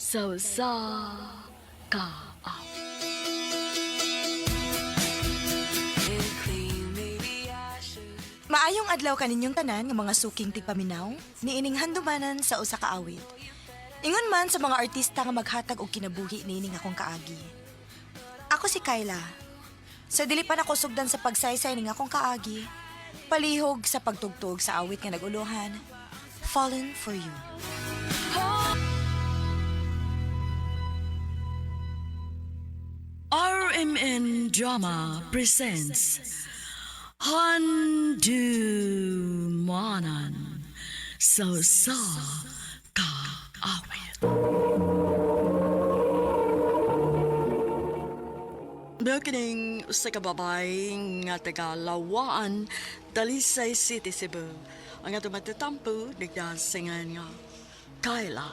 sa ka. Maayong adlaw kaninyong tanan nga mga suking tigpaminaw, niining handumanan sa usa ka awit. Ingon man sa mga artista nga maghatag og kinabuhi niining akong kaagi. Ako si Kyla. Sa dili pa nako sugdan sa pagsaysay ning akong kaagi, palihog sa pagtugtog sa awit nga naguluhan, Fallen for You. RMN Drama presents Handumanan sa ka awit. Bekining sa kababay nga taga Lawaan, Dalisay City, Cebu. Ang ato matatampo, nagdasingan nga Kyla.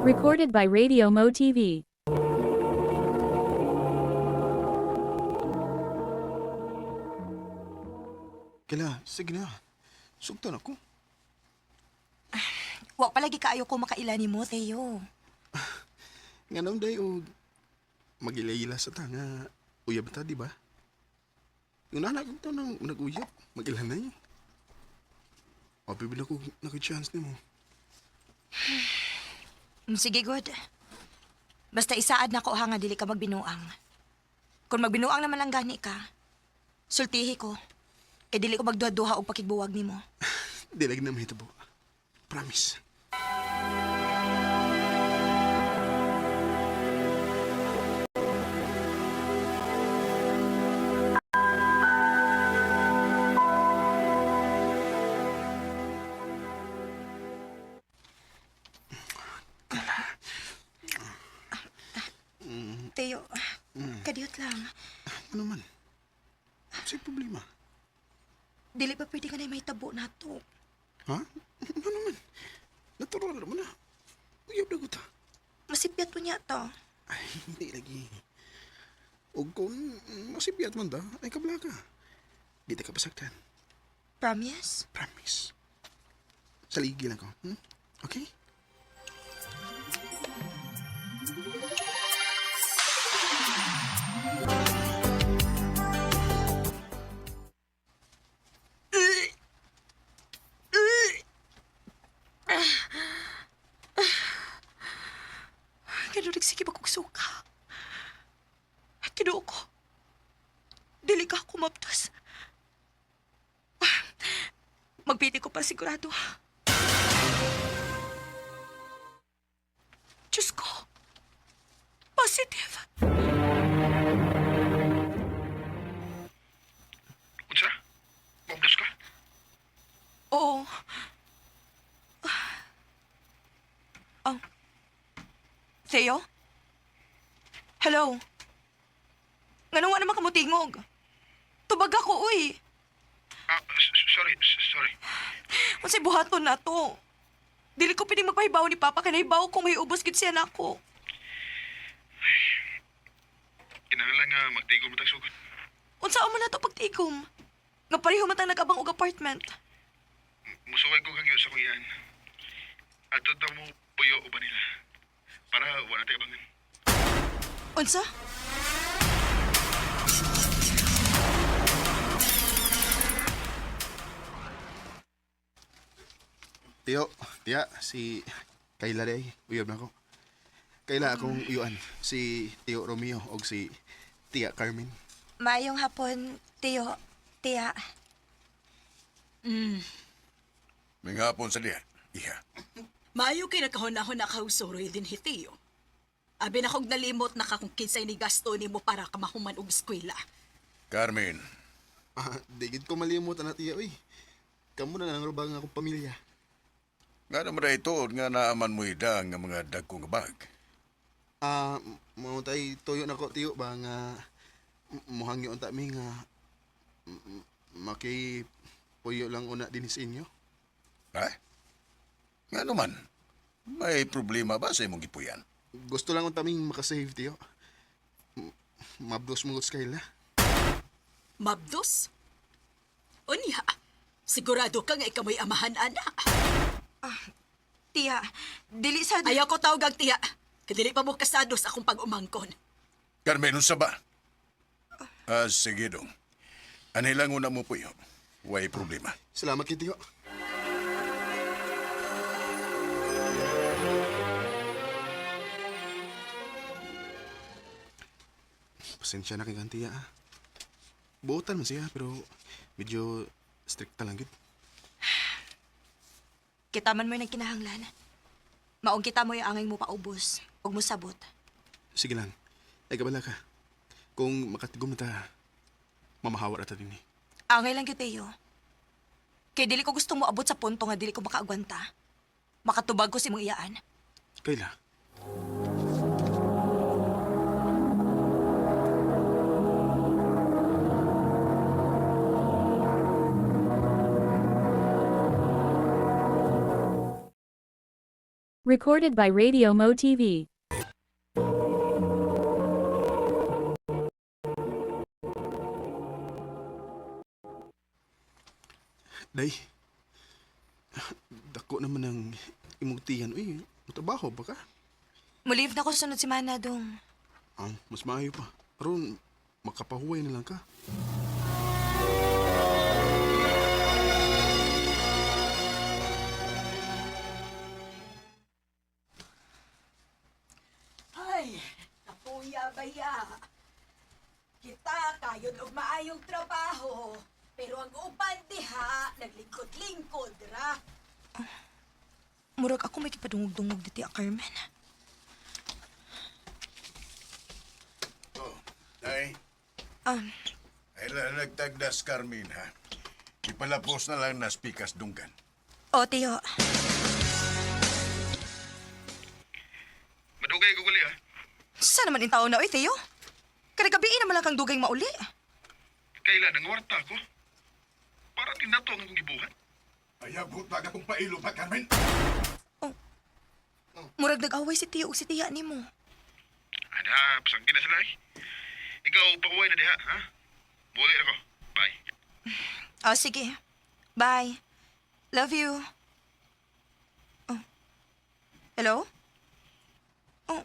Recorded by Radio Mo TV. Kala, sige na. Sugtan ako. Wa palagi kaayo ko makaila ni mo, Teo. Nga naon day o magila-ila sa tanga. Uyab ta, di ba? Yung nanak ko nang nag-uyab, mag-ilan na yun. Mapibila ko nag-chance ni mo. Sige, good. Basta isaad na ko ha nga dili ka magbinuang. Kung magbinuang naman lang gani ka, sultihi ko. Kaya dili ko magduha-duha og pakigbuwag nimo. Di lagi na mahitabo. Promise. Teo, kadiyot lang. Ano man? Sa'yo problema? Dili pa pwede ka na may tabo na to. Ha? Ano man? Natural naman na. Uyab na ko ta. Masipyat mo niya to. Ay, hindi lagi. O kung masipiyat man da, ay kabla ka. Di ta ka pasaktan. Promise? Promise. Saligi lang ko. Okay? Kinurig sige magkugsuka. Kinuo ko. Dili ka kumaptos. Magpiti ko pa sigurado. Diyos ko. Positive. Unsa? Mabdos ka? Oo. Oh. Theo? Hello? Nga nga naman kamutingog. Tubag ako, uy. Sorry. Unsay buhaton na to. Dili ko pining magpahibaw ni Papa kay nahibaw kung may ubos gid siya nako. Kinahanglan nga magtigol mo tang sugod. Unsa man na to pagtigom? Nga pareho man tang nag-abang og apartment. Musuway ko kang sa kuyan. Ato daw mo puyo o ba nila? Para wala tayo abangan. Unsa? Tiyo, tiya, si Kayla day. Uyab na ko. Kayla akong uyuan. Si Tiyo Romeo o si Tia Carmen. Maayong hapon, Teo, Tia. May hapon sa diya, iha. Maayo kay nakahunahon na kausuroy din hitiyo. Abi na kong nalimot na kakong kinsay ni gasto ni mo para kamahuman og eskwela. Carmen, Digid ko malimot na tiya, uy. Kamu na nangrubang akong pamilya. nga naman na ituod nga naaman mo idang nga mga dagkong bag. Mamutay tuyo na ko, tiyo, ba nga muhangyo ang tami nga puyo lang una din sa inyo. Ha? Nga naman, may problema ba sa imong gipuyan? Gusto lang ang taming makasave, tiyo. mabdos mo sa kaila. Mabdos? Unya, sigurado ka nga ikaw may amahan, ana. Tiya, dili sad... Ayaw ko tawag ang tiya. Kadili pa mo kasado sa akong pag-umangkon. Carmen, unsa ba? Sige dong. Anilang una mo po yun. Way problema. Salamat kay Tiyo. Pasensya na kay Kantiya. Buotan man siya, pero medyo stricta lang gid. Kita man mo yung nagkinahanglan. Maong kita mo yung angay mo paubos. Huwag mo sabot. Sige lang. Ay kabala ka. Kung makatigom na ta, mamahawar ata din eh. Angay lang yun, Teo. Kaya dili ko gustong mo abot sa punto nga dili ko makaagwanta. Makatubag ko si mong iyaan. Kayla, Recorded by Radio Mo TV. day. Dako naman ang imong tiyan. Uy, matrabaho ba ka? Mulive na ko sunod si Mana dong. Mas maayo pa. Aron, makapahuway na lang ka. Ay, kapuya baya. Kita kayod og maayong trabaho. Pero ang uban diha, naglingkod-lingkod ra. Murag ako may kipadungog-dungog dito, Carmen. Oh, ay. Um, Ay nagtagdas, Carmen, ha? Ipalapos na lang nas pikas dunggan. O, Teo. Madugay ko gali, ha? Saan naman yung tao na, oy, Teo? Karagabiin naman lang kang dugay mauli. Kaila nang warta ko. Para tinato ang akong gibuhat. Ayaw ko taga kong pailo pa, Carmen. Murag nag-away si Teo o si Tiya ni mo. Ada, pasangkin na sila eh. Ikaw, pakuway na diha, ha? Buhay ako. Bye. O, sige. Bye. Love you. Oh. Hello? Oh.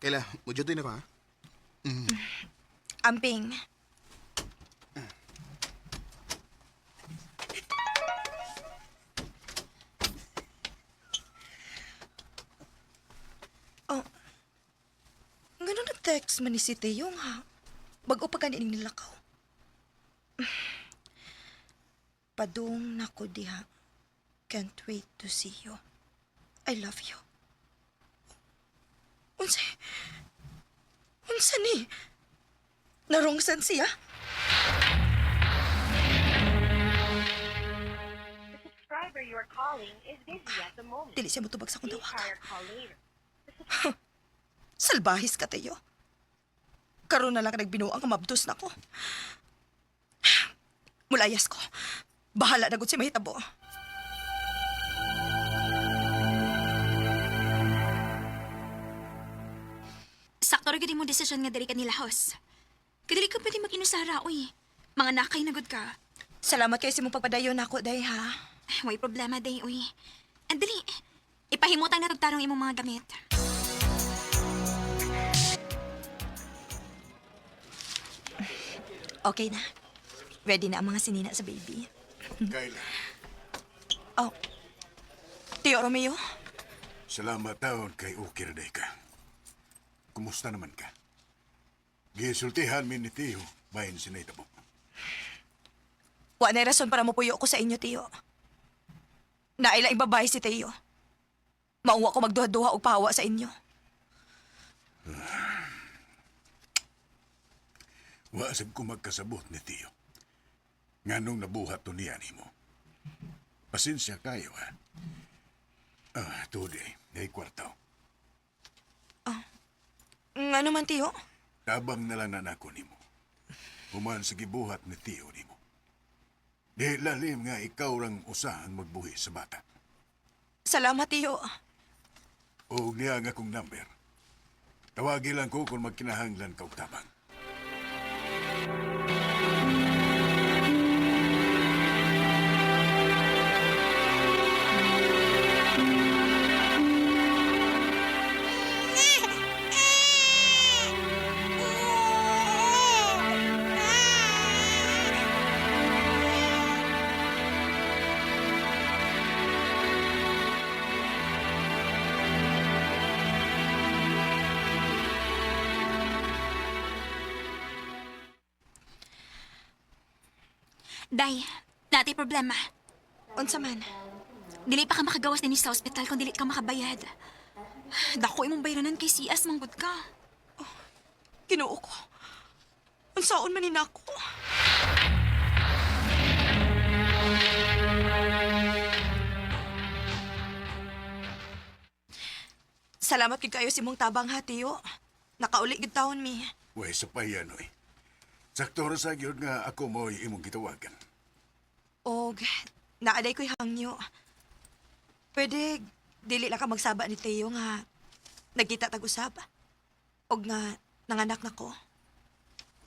Kayla, mujutoy na ka ha? Amping. Oh. Ganun na text man ni si Teyong ha. Bago pa kanin nilakaw. Padung na ko diha. Can't wait to see you. I love you. Unsa ni? Narungsan siya? Subscriber you are calling is busy at the moment. Dili siya motubag sa akong Please tawagan. try your call later. Salbahis ka tayo. Karoon na lang ka nagbinuang kamabdos na ko. Mulayas ko. Bahala na gud si mahitabo. Sakto ra gid mo desisyon nga diri ka nilahos. Kadili ka pwede mag-inusara, uy. Mga nakay na gud ka. Salamat kayo sa mong pagpadayon ako, day, ha? Way problema, day, uy. And dali, ipahimutang na tagtarong imong mga gamit. Okay na. Ready na ang mga sinina sa baby. Kayla, Oh. Tio Romeo? salamat taon kay Ukir day ka. Kumusta naman ka? Gisultihan mi ni Tiyo, bahin sinaytabo. Wa na rason para mapuyo ko sa inyo, Tio. Naila ibabay si Tio. Mauwa ko magduha-duha o pahawa sa inyo. Wasab ko magkasabot ni Tiyo. Nganong nabuhat to niya ni mo. Pasensya kayo, ha? Today, day kwartaw. Nga naman, Tio? Tabang na lang nanako ni mo. Human sa gibuhat ni Tiyo ni mo. Di lalim nga ikaw lang usa ang magbuhi sa bata. Salamat, tiyo. O niya nga kong number. Tawagi lang ko kung magkinahanglan ka og tabang. Day, dati problema. Unsa man? Dili pa ka makagawas din sa ospital kung dili ka makabayad. Dako imong bayranan kay CS manggod ka. Kinuo ko. Unsaon man ninako? Salamat kay kayo si mong tabang ha, tiyo. Nakauli gid taon mi. Way sa payan, oy. Sakto ra sa gyud nga ako mo'y imong gitawagan. Og, naaday ko'y hangyo. Pwede, dili lang ka magsaba ni Teo nga nagkita tag-usab. Og nga, nanganak na ko.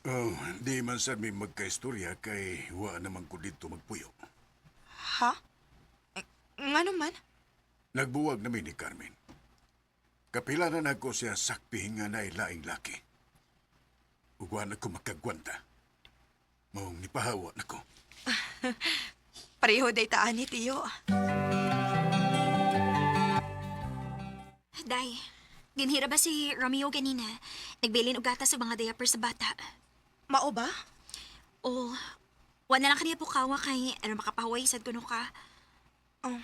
Oh, di man sad mi magkaistorya kay wa naman ko dito magpuyo. Ha? Nga naman? Nagbuwag na mi ni Carmen. Kapila na nako siya sakpihin nga na laing laki. Ugwa na ko makagwanta. Maong nipahawa na ko. Pareho day taan ni Tio. Day, ginhira ba si Romeo ganina? Nagbilin og gatas sa mga diaper sa bata. Mao ba? O, wala lang kaniya po kawa kay ano makapahuway sad kuno ka. Oh.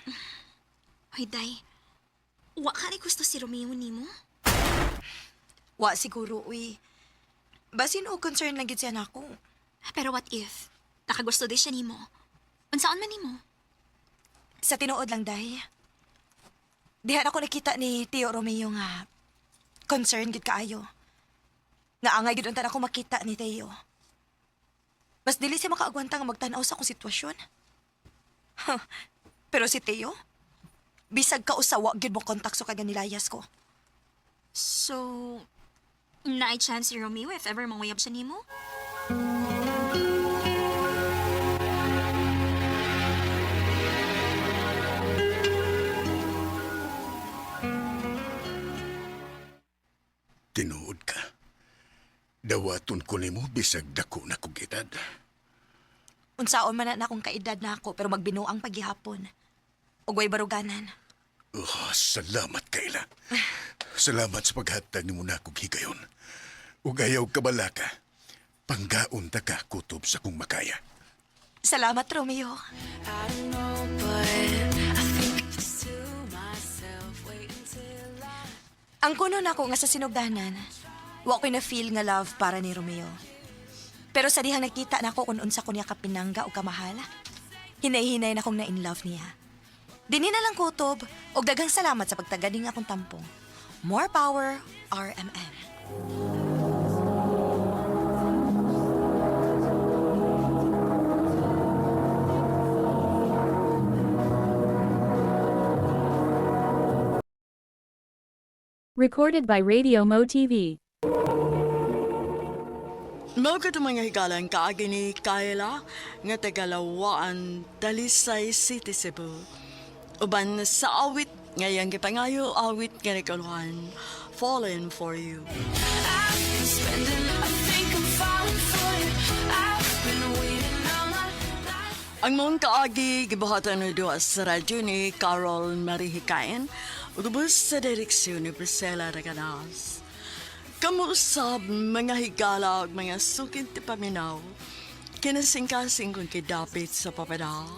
Hoy, Day. Wa ka rin gusto si Romeo nimo? Wa siguro, uy. Basin o concern lang gid siya nako. Pero what if? Nakagusto di siya nimo. Unsaon man nimo? Sa tinuod lang, Day. Dihan ako nakita ni Tio Romeo nga concern gid kaayo. Naangay gid unta ako makita ni Teo. Mas dili siya makaagwanta nga magtanaw sa akong sitwasyon. Pero si Teo, bisag ka usawa gid mo kontak so kaganilayas ko. So, naay chance si Romeo if ever manguyab siya nimo? Tinuod ka. Dawaton ko nimo bisag dako na kong edad. Unsaon man na akong kaedad na ako pero magbinuang paghihapon. Ug way baruganan. Oh, salamat Kayla. Salamat sa paghatag nimo na akong higayon. Ug ayaw kabala ka. Panggaon ta ka kutob sa kong makaya. Salamat, Romeo. Ang kuno na ako nga sa sinugdanan, wa ko'y na-feel nga love para ni Romeo. Pero sa dihang nakita na ako kung unsa ko niya kapinangga o kamahala, hinay-hinay na akong na-in love niya. Dini na lang kutob, og daghang salamat sa pagtaganing akong tampong. More power, RMN. Recorded by Radio Mo TV. Mao ka mga higalan kaagi ni Kayla nga tagalawaan Dalisay City, Cebu. Uban sa awit ngayang gipangayo awit nga nikaluhan Falling for You. Ang mong kaagi gibuhatan ni duwa sa radyo ni Carol Marihikain utubos sa direksyon ni Priscilla Raganas. Kamusab mga higala ug mga sukin ti paminaw, kinasingkasing kong kidapit sa papada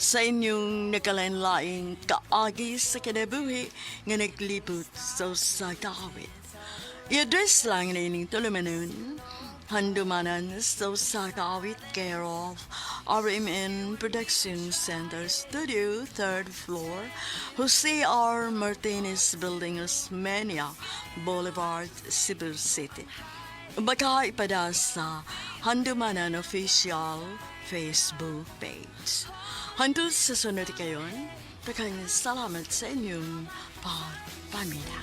sa inyong nagkalain-laing kaagi sa kinabuhi nga naglipot sa kakawit. I-address lang na ining tulumanon, handumanan sa kakawit care of RMN Production Center Studio, 3rd floor, Jose R. Martinez Building, Osmeña Boulevard, Cebu City. baka ipada sa Handumanan Official Facebook page. Hantod sa sunod kayon, takang salamat sa inyong pagpamina.